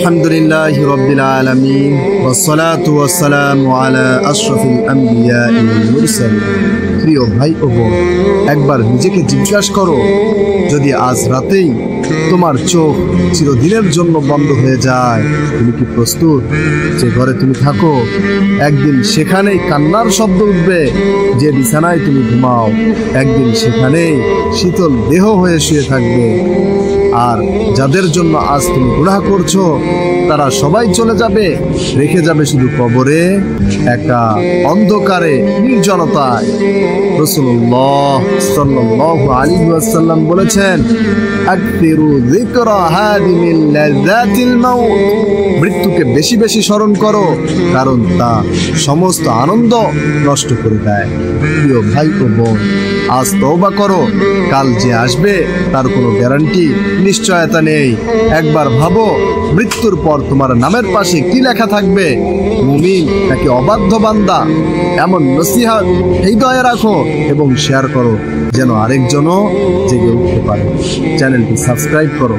আলহামদুলিল্লাহি রাব্বিল আলামিন ওয়াসসালাতু ওয়াসসালামু আলা আশরাফিল আমবিয়া ওয়াল মুরসালিন। প্রিয় ভাই ও বোন, একবার নিজেকে জিজ্ঞাসা করো, যদি আজ রাতেই তোমার চোখ চিরদিনের জন্য বন্ধ হয়ে যায়, তুমি কি প্রস্তুত? যে ঘরে তুমি থাকো একদিন সেখানেই কান্নার শব্দ উঠবে, যে বিছানায় তুমি ঘুমাও একদিন সেখানেই শীতল দেহ হয়ে শুয়ে থাকবে। আর যাদের জন্য আজ তুমি গুনাহ করছো তারা সবাই চলে যাবে, রেখে যাবে শুধু কবরে একা অন্ধকারে নির্জনতায়। রাসূলুল্লাহ সাল্লাল্লাহু আলাইহি ওয়াসাল্লাম বলেছেন, আকসিরু যিকরা হাদিমিল লাযাতিল মাউত, মৃত্যুকে বেশি বেশি স্মরণ করো, কারণ তা সমস্ত আনন্দ নষ্ট করে দেয়। প্রিয় ভাই ও বোন, আজ তওবা করো, কাল যে আসবে তার কোনো গ্যারান্টি নিশ্চয়তা নেই। একবার ভাবো, মৃত্যুর পর তোমার নামের পাশে কি লেখা থাকবে, মুমিন নাকি অবাধ্য বান্দা? এমন নসিহত হৃদয়ে রাখো এবং শেয়ার করো, যেন আরেকজনও জেগে উঠতে পারে। চ্যানেলটি সাবস্ক্রাইব করো।